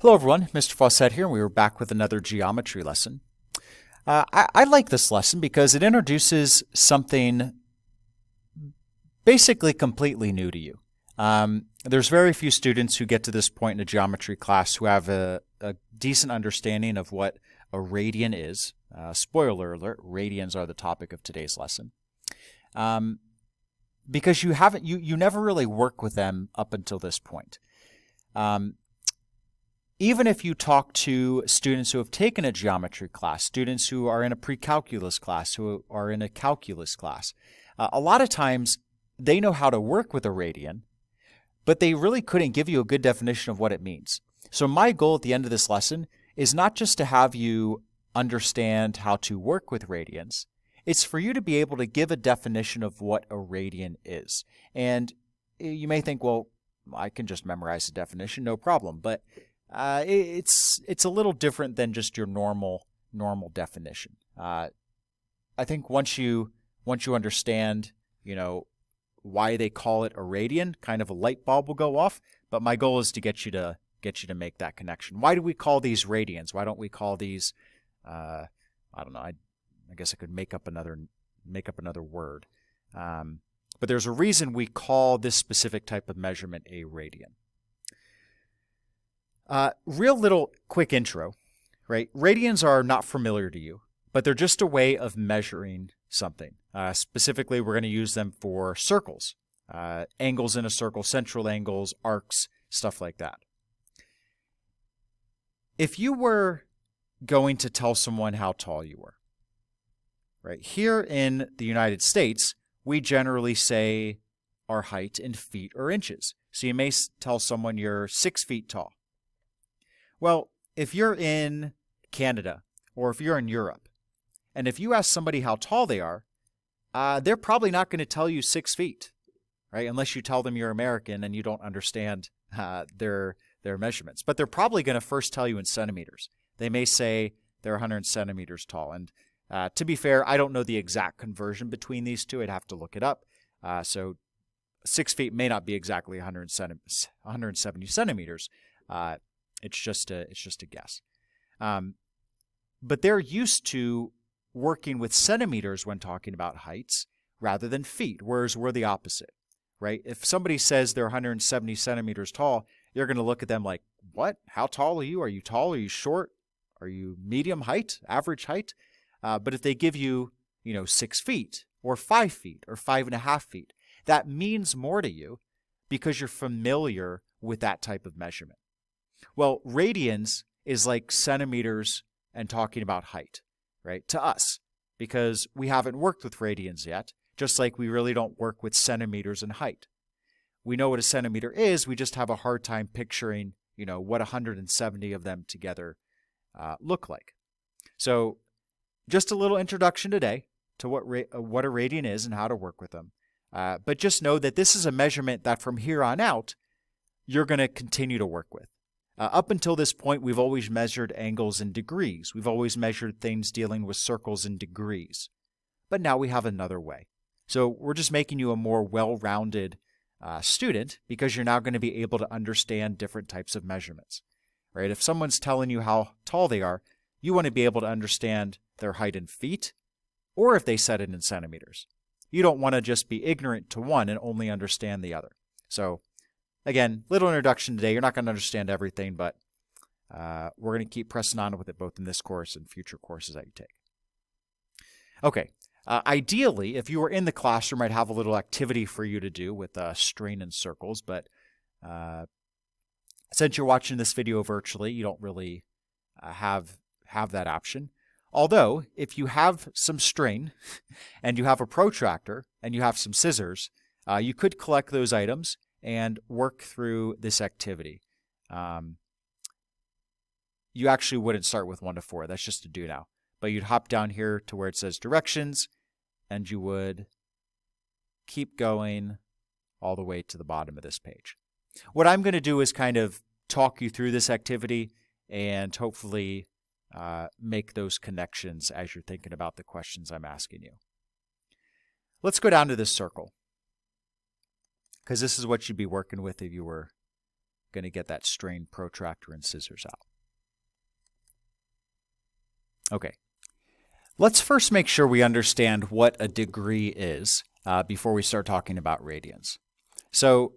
Hello everyone, Mr. Fawcett here, and we were back with another geometry lesson. I like this lesson because it introduces something basically completely new to you. There's very few students who get to this point in a geometry class who have a decent understanding of what a radian is. Spoiler alert, radians are the topic of today's lesson. Because you never really work with them up until this point. Even if you talk to students who have taken a geometry class, students who are in a pre-calculus class, who are in a calculus class, a lot of times they know how to work with a radian, but they really couldn't give you a good definition of what it means. So my goal at the end of this lesson is not just to have you understand how to work with radians, it's for you to be able to give a definition of what a radian is. And you may think, well, I can just memorize the definition, no problem, but it's a little different than just your normal definition. I think once you understand, why they call it a radian, kind of a light bulb will go off. But my goal is to get you to make that connection. Why do we call these radians? Why don't we call these? I don't know. I guess I could make up another word. But there's a reason we call this specific type of measurement a radian. Real little quick intro, right? Radians are not familiar to you, but they're just a way of measuring something. Specifically, we're going to use them for circles, angles in a circle, central angles, arcs, stuff like that. If you were going to tell someone how tall you were, right? Here in the United States, we generally say our height in feet or inches. So you may tell someone you're 6 feet tall. Well, if you're in Canada or if you're in Europe, and if you ask somebody how tall they are, they're probably not going to tell you 6 feet, right? Unless you tell them you're American and you don't understand their measurements. But they're probably going to first tell you in centimeters. They may say they're 100 centimeters tall. And to be fair, I don't know the exact conversion between these two. I'd have to look it up. So 6 feet may not be exactly 170 centimeters. It's just a guess. But they're used to working with centimeters when talking about heights rather than feet, whereas we're the opposite, right? If somebody says they're 170 centimeters tall, you're going to look at them like, what? How tall are you? Are you tall? Are you short? Are you medium height, average height? But if they give you, 6 feet or 5 feet or 5.5 feet, that means more to you because you're familiar with that type of measurement. Well, radians is like centimeters and talking about height, right? To us, because we haven't worked with radians yet, just like we really don't work with centimeters and height. We know what a centimeter is, we just have a hard time picturing, what 170 of them together look like. So just a little introduction today to what a radian is and how to work with them. But just know that this is a measurement that from here on out, you're going to continue to work with. Up until this point, we've always measured angles in degrees. We've always measured things dealing with circles in degrees. But now we have another way. So we're just making you a more well-rounded student because you're now going to be able to understand different types of measurements. Right? If someone's telling you how tall they are, you want to be able to understand their height in feet or if they said it in centimeters. You don't want to just be ignorant to one and only understand the other. So again, little introduction today. You're not going to understand everything, but we're going to keep pressing on with it both in this course and future courses that you take. Okay. Ideally, if you were in the classroom, I'd have a little activity for you to do with string and circles, but since you're watching this video virtually, you don't really have that option. Although, if you have some string and you have a protractor and you have some scissors, you could collect those items and work through this activity. You actually wouldn't start with 1 to 4. That's just a do now. But you'd hop down here to where it says directions, and you would keep going all the way to the bottom of this page. What I'm going to do is kind of talk you through this activity and hopefully make those connections as you're thinking about the questions I'm asking you. Let's go down to this circle, because this is what you'd be working with if you were going to get that strain protractor and scissors out. Okay, let's first make sure we understand what a degree is before we start talking about radians. So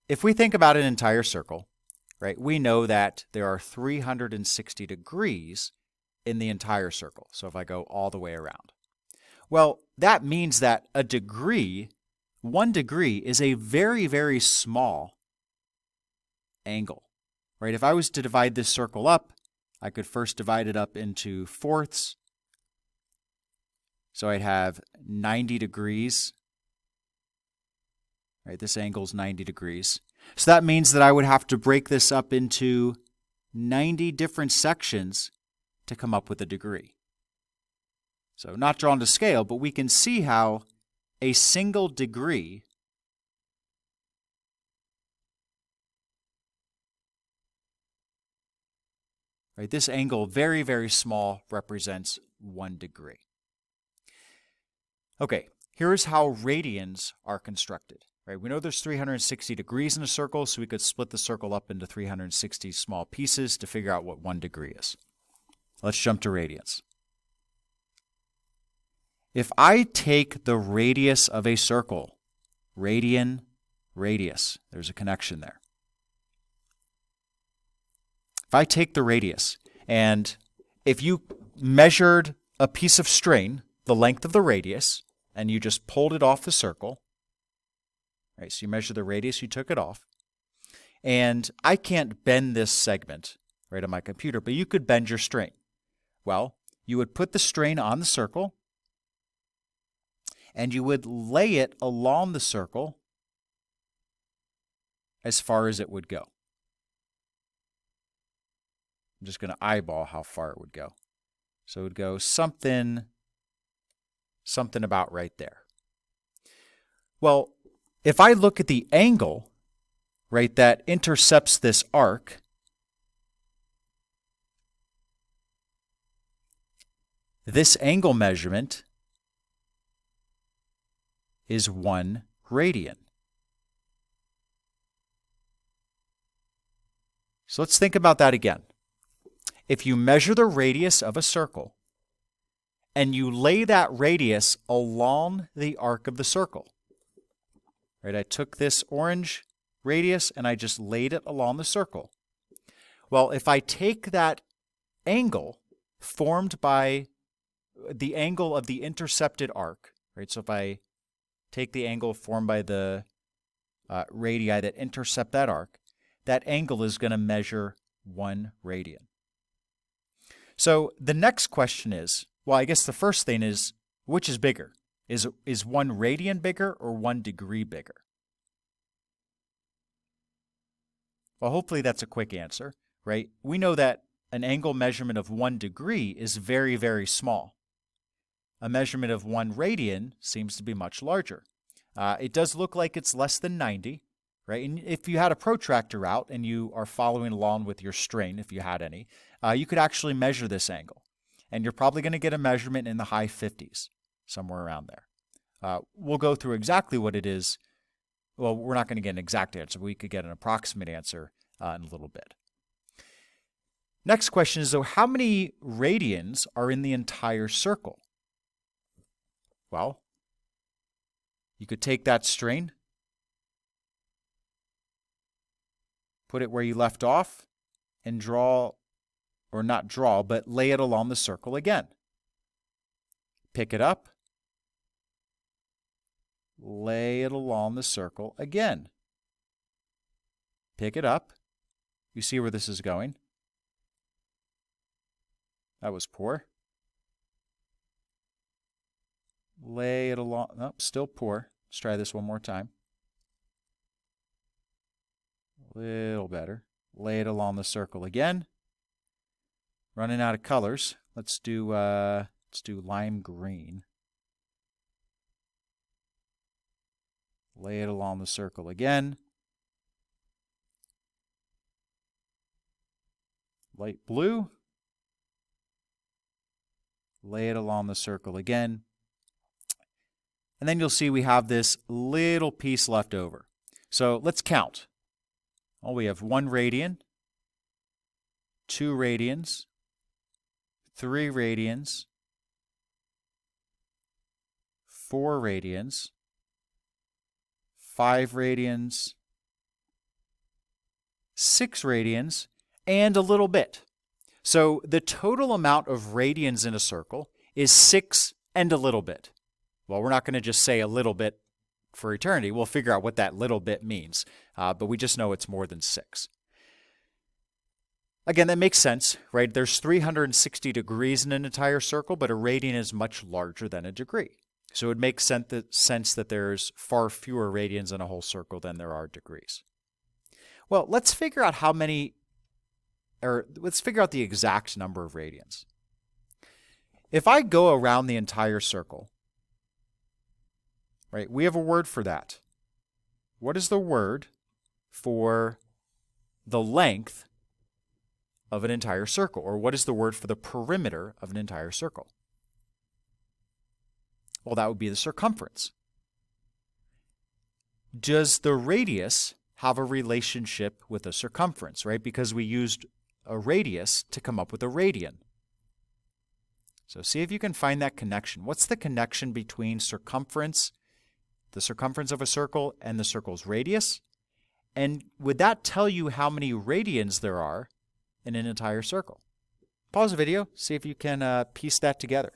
if we think about an entire circle, right, we know that there are 360 degrees in the entire circle. So if I go all the way around. Well, that means that a degree, 1 degree, is a very, very small angle, right? If I was to divide this circle up, I could first divide it up into fourths. So I'd have 90 degrees, right? This angle is 90 degrees. So that means that I would have to break this up into 90 different sections to come up with a degree. So not drawn to scale, but we can see how a single degree right, this angle, very, very small, represents 1 degree. Okay, here's how radians are constructed. Right, we know there's 360 degrees in a circle, so we could split the circle up into 360 small pieces to figure out what 1 degree is. Let's jump to radians. If I take the radius of a circle, radian, radius, there's a connection there. If I take the radius, and if you measured a piece of strain, the length of the radius, and you just pulled it off the circle, right, so you measure the radius, you took it off, and I can't bend this segment right on my computer, but you could bend your strain. Well, you would put the strain on the circle, and you would lay it along the circle as far as it would go. I'm just going to eyeball how far it would go. So it would go something about right there. Well, if I look at the angle, right, that intercepts this arc, this angle measurement is 1 radian. So let's think about that again. If you measure the radius of a circle and you lay that radius along the arc of the circle, right? I took this orange radius and I just laid it along the circle. Well, if I take that angle formed by the angle of the intercepted arc, right? So if I take the angle formed by the radii that intercept that arc, that angle is going to measure 1 radian. So the next question is, well, I guess the first thing is, which is bigger? Is 1 radian bigger or 1 degree bigger? Well, hopefully that's a quick answer, right? We know that an angle measurement of 1 degree is very, very small. A measurement of 1 radian seems to be much larger. It does look like it's less than 90, right? And if you had a protractor out and you are following along with your strain, if you had any, you could actually measure this angle. And you're probably going to get a measurement in the high 50s, somewhere around there. We'll go through exactly what it is. Well, we're not going to get an exact answer, but we could get an approximate answer in a little bit. Next question is, though, how many radians are in the entire circle? Well, you could take that strain, put it where you left off, and draw, or not draw, but lay it along the circle again. Pick it up, lay it along the circle again. Pick it up. You see where this is going? That was poor. Lay it along. Oh, still poor. Let's try this one more time. A little better. Lay it along the circle again. Running out of colors. Let's do lime green. Lay it along the circle again. Light blue. Lay it along the circle again. And then you'll see we have this little piece left over. So let's count. Well, we have 1 radian, 2 radians, 3 radians, 4 radians, 5 radians, 6 radians, and a little bit. So the total amount of radians in a circle is 6 and a little bit. Well, we're not going to just say a little bit for eternity. We'll figure out what that little bit means, but we just know it's more than 6. Again, that makes sense, right? There's 360 degrees in an entire circle, but a radian is much larger than a degree. So it makes sense that there's far fewer radians in a whole circle than there are degrees. Well, let's figure out let's figure out the exact number of radians. If I go around the entire circle, right, we have a word for that. What is the word for the length of an entire circle? Or what is the word for the perimeter of an entire circle? Well, that would be the circumference. Does the radius have a relationship with the circumference, right? Because we used a radius to come up with a radian. So see if you can find that connection. What's the connection between circumference, the circumference of a circle, and the circle's radius? And would that tell you how many radians there are in an entire circle? Pause the video, see if you can piece that together.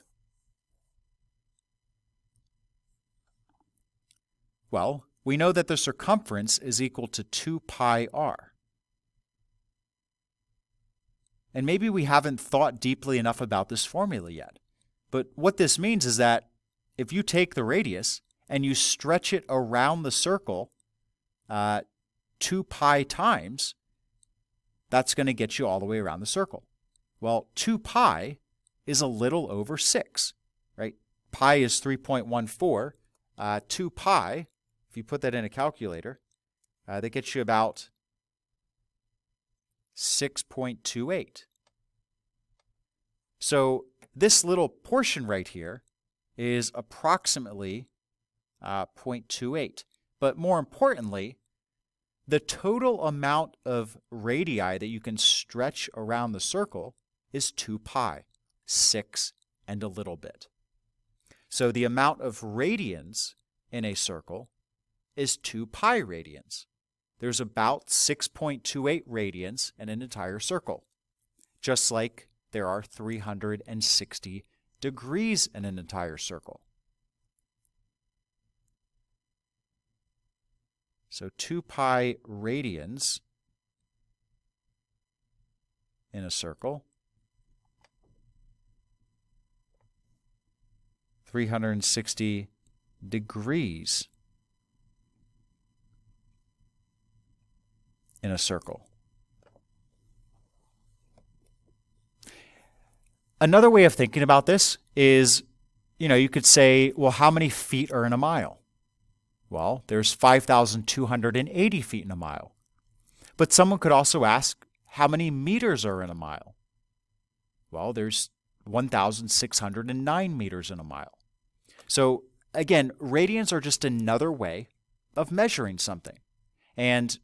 Well, we know that the circumference is equal to 2 pi r. And maybe we haven't thought deeply enough about this formula yet. But what this means is that if you take the radius and you stretch it around the circle 2 pi times, that's going to get you all the way around the circle. Well, 2 pi is a little over 6, right? Pi is 3.14. 2 pi, if you put that in a calculator, that gets you about 6.28. So this little portion right here is approximately 0.28. But more importantly, the total amount of radii that you can stretch around the circle is 2 pi, 6 and a little bit. So the amount of radians in a circle is 2 pi radians. There's about 6.28 radians in an entire circle, just like there are 360 degrees in an entire circle. So 2 pi radians in a circle, 360 degrees in a circle. Another way of thinking about this is, you could say, well, how many feet are in a mile? Well, there's 5,280 feet in a mile. But someone could also ask, how many meters are in a mile? Well, there's 1,609 meters in a mile. So again, radians are just another way of measuring something. And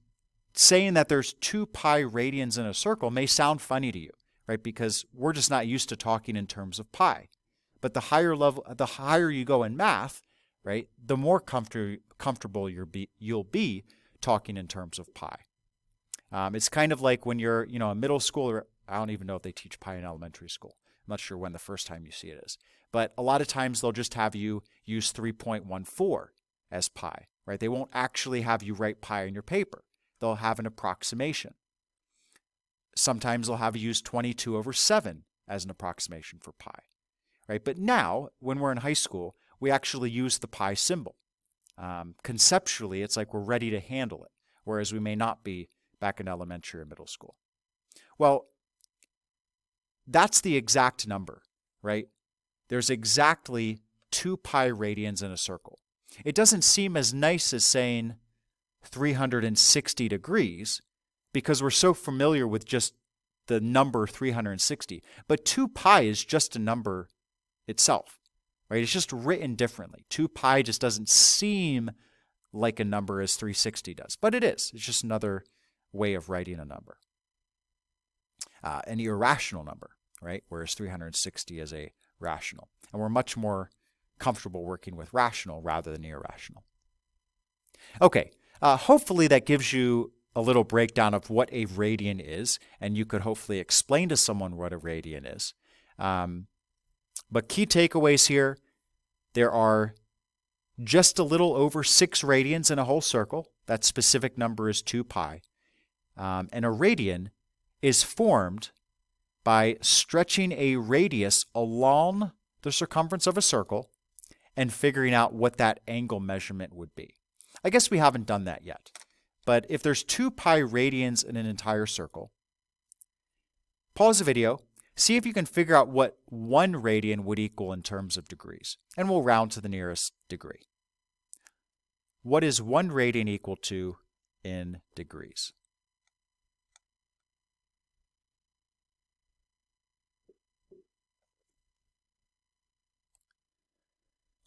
saying that there's 2 pi radians in a circle may sound funny to you, right? Because we're just not used to talking in terms of pi. But the higher you go in math, right, the more comfortable you'll be talking in terms of pi. It's kind of like when you're, a middle school, or I don't even know if they teach pi in elementary school. I'm not sure when the first time you see it is. But a lot of times they'll just have you use 3.14 as pi, right? They won't actually have you write pi in your paper. They'll have an approximation. Sometimes they'll have you use 22/7 as an approximation for pi, right? But now, when we're in high school, we actually use the pi symbol. Conceptually, it's like we're ready to handle it, whereas we may not be back in elementary or middle school. Well, that's the exact number, right? There's exactly 2 pi radians in a circle. It doesn't seem as nice as saying 360 degrees because we're so familiar with just the number 360. But 2 pi is just a number itself, right? It's just written differently. 2 pi just doesn't seem like a number as 360 does, but it is. It's just another way of writing a number. An irrational number, right? Whereas 360 is a rational. And we're much more comfortable working with rational rather than irrational. Okay, hopefully that gives you a little breakdown of what a radian is, and you could hopefully explain to someone what a radian is. But key takeaways here, there are just a little over 6 radians in a whole circle. That specific number is 2 pi. And a radian is formed by stretching a radius along the circumference of a circle and figuring out what that angle measurement would be. I guess we haven't done that yet. But if there's 2 pi radians in an entire circle, pause the video, see if you can figure out what 1 radian would equal in terms of degrees. And we'll round to the nearest degree. What is 1 radian equal to in degrees?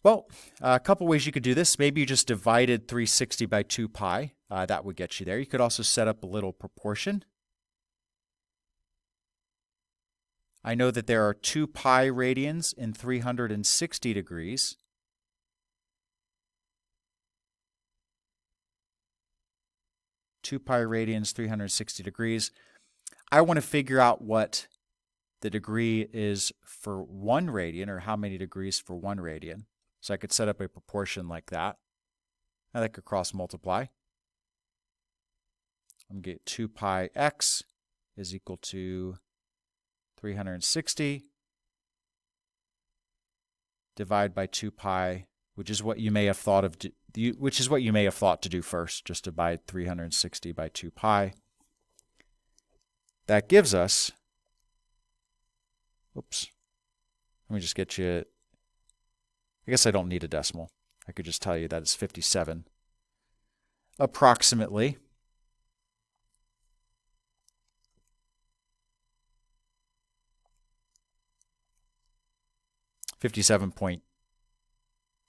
Well, a couple ways you could do this. Maybe you just divided 360 by 2 pi. That would get you there. You could also set up a little proportion. I know that there are 2 pi radians in 360 degrees. Two pi radians, 360 degrees. I want to figure out what the degree is for 1 radian, or how many degrees for 1 radian. So I could set up a proportion like that. Now that could cross multiply. I'm going to get 2 pi x is equal to 360 divided by 2 pi, which is what you may have thought of, to do first, just divide 360 by 2 pi. That gives us, oops, let me just get you, I guess I don't need a decimal. I could just tell you that it's 57, approximately.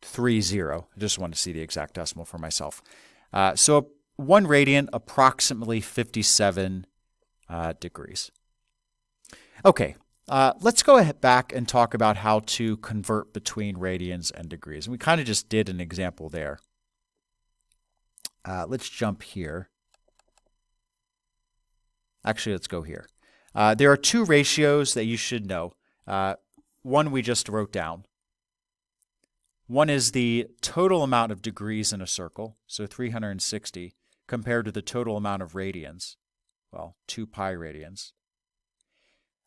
.30. I just wanted to see the exact decimal for myself. So 1 radian, approximately 57 degrees. Okay, let's go back and talk about how to convert between radians and degrees. And we kind of just did an example there. Let's jump here. Actually, let's go here. There are 2 ratios that you should know. One we just wrote down. One is the total amount of degrees in a circle, so 360, compared to the total amount of radians, well, 2 pi radians.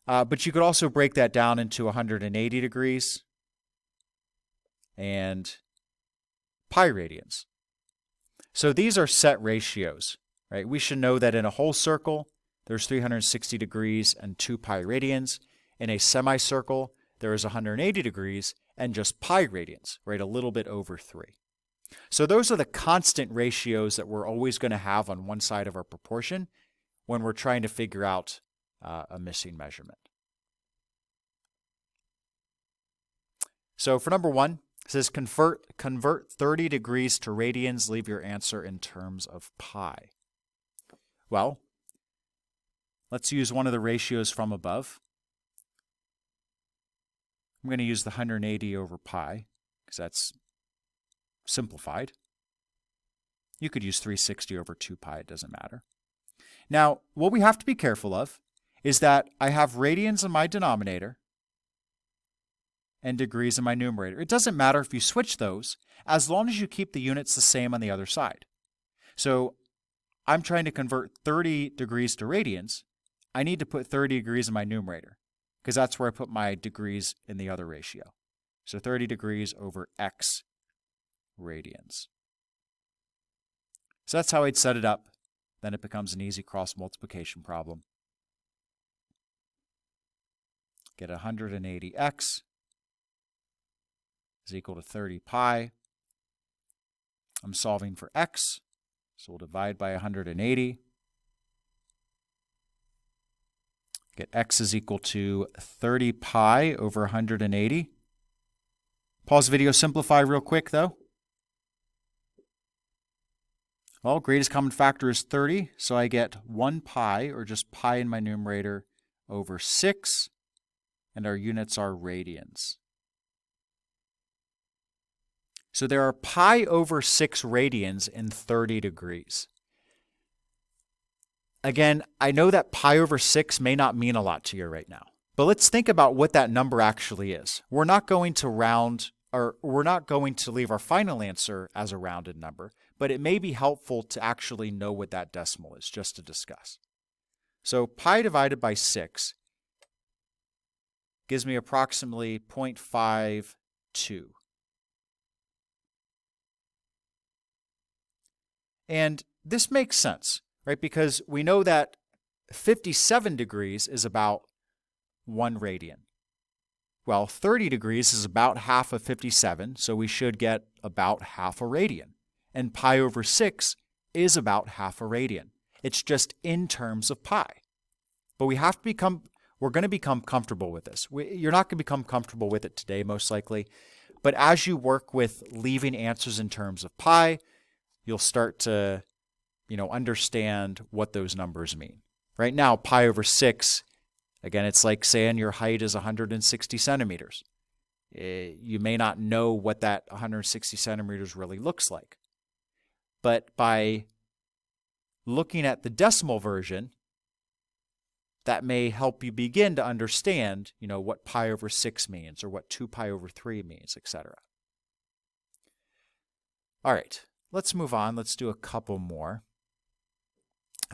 But you could also break that down into 180 degrees and pi radians. So these are set ratios, right? We should know that in a whole circle, there's 360 degrees and 2 pi radians. In a semicircle, there is 180 degrees and just pi radians, right? A little bit over 3. So those are the constant ratios that we're always going to have on one side of our proportion when we're trying to figure out a missing measurement. So for number 1, it says convert 30 degrees to radians, leave your answer in terms of pi. Well, let's use one of the ratios from above. I'm going to use the 180 over pi because that's simplified. You could use 360 over 2 pi, it doesn't matter. Now, what we have to be careful of is that I have radians in my denominator and degrees in my numerator. It doesn't matter if you switch those as long as you keep the units the same on the other side. So I'm trying to convert 30 degrees to radians. I need to put 30 degrees in my numerator, because that's where I put my degrees in the other ratio. So 30 degrees over x radians. So that's how I'd set it up. Then it becomes an easy cross multiplication problem. Get 180x is equal to 30 pi. I'm solving for x, so we'll divide by 180. Get x is equal to 30 pi over 180. Pause the video, simplify real quick though. Well, greatest common factor is 30, so I get 1 pi, or just pi in my numerator, over 6, and our units are radians. So there are pi over 6 radians in 30 degrees. Again, I know that pi over 6 may not mean a lot to you right now, but let's think about what that number actually is. We're not going to round, or we're not going to leave our final answer as a rounded number, but it may be helpful to actually know what that decimal is, just to discuss. So pi divided by 6 gives me approximately 0.52. And this makes sense, right? Because we know that 57 degrees is about 1 radian. Well, 30 degrees is about half of 57, so we should get about half a radian. And pi over 6 is about half a radian. It's just in terms of pi. But we're going to become comfortable with this. You're not going to become comfortable with it today, most likely. But as you work with leaving answers in terms of pi, you'll start to, understand what those numbers mean. Right now, pi over 6, again, it's like saying your height is 160 centimeters. You may not know what that 160 centimeters really looks like. But by looking at the decimal version, that may help you begin to understand, what pi over 6 means, or what 2 pi over 3 means, etc. All right, let's move on. Let's do a couple more.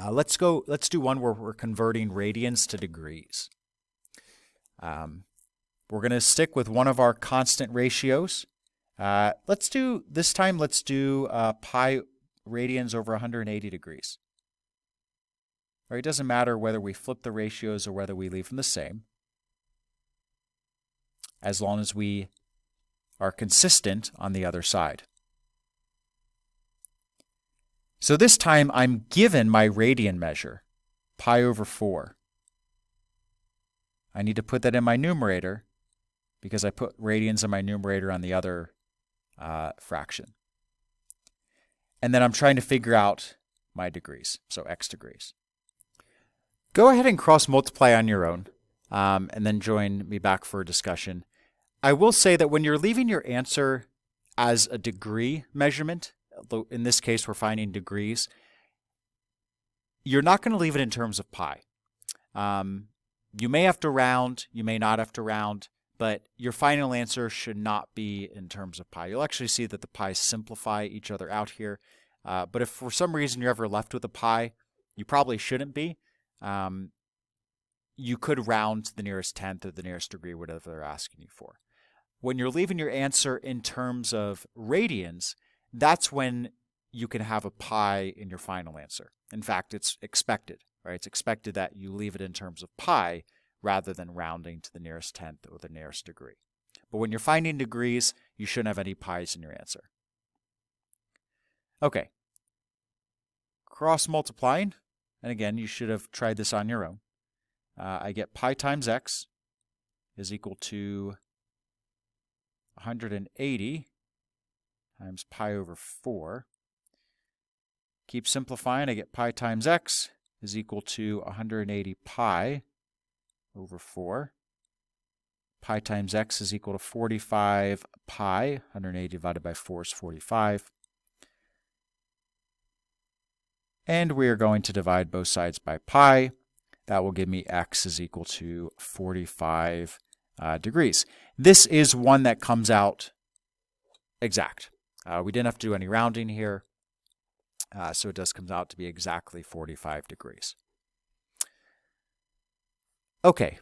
Let's do one where we're converting radians to degrees. We're going to stick with one of our constant ratios. Let's do pi radians over 180 degrees. Right? It doesn't matter whether we flip the ratios or whether we leave them the same, as long as we are consistent on the other side. So this time I'm given my radian measure, pi over 4. I need to put that in my numerator because I put radians in my numerator on the other fraction. And then I'm trying to figure out my degrees, so x degrees. Go ahead and cross multiply on your own, and then join me back for a discussion. I will say that when you're leaving your answer as a degree measurement, in this case we're finding degrees, you're not going to leave it in terms of pi. You may have to round, you may not have to round, but your final answer should not be in terms of pi. You'll actually see that the pi's simplify each other out here. But if for some reason you're ever left with a pi, you probably shouldn't be. You could round to the nearest tenth or the nearest degree, whatever they're asking you for. When you're leaving your answer in terms of radians, that's when you can have a pi in your final answer. In fact, it's expected, right? It's expected that you leave it in terms of pi rather than rounding to the nearest tenth or the nearest degree. But when you're finding degrees, you shouldn't have any pi's in your answer. Okay. Cross multiplying, and again, you should have tried this on your own. I get pi times x is equal to 180 times pi over 4. Keep simplifying, I get pi times x is equal to 180 pi over 4. Pi times x is equal to 45 pi. 180 divided by 4 is 45. And we are going to divide both sides by pi. That will give me x is equal to 45 degrees. This is one that comes out exact. We didn't have to do any rounding here, so it does come out to be exactly 45 degrees. Okay,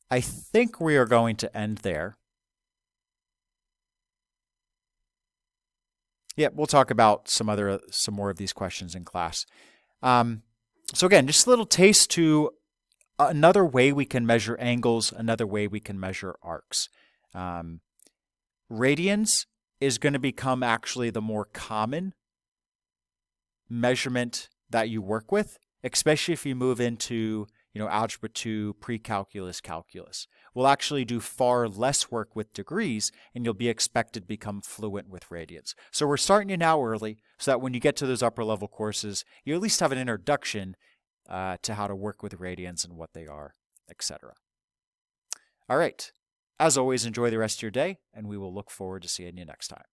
I think we are going to end there. Yeah, we'll talk about some more of these questions in class. So again, just a little taste to another way we can measure angles, another way we can measure arcs. Radians is going to become actually the more common measurement that you work with, especially if you move into, Algebra 2, pre-calculus, calculus. We'll actually do far less work with degrees, and you'll be expected to become fluent with radians. So we're starting you now early so that when you get to those upper level courses, you at least have an introduction to how to work with radians and what they are, etc. All right. As always, enjoy the rest of your day, and we will look forward to seeing you next time.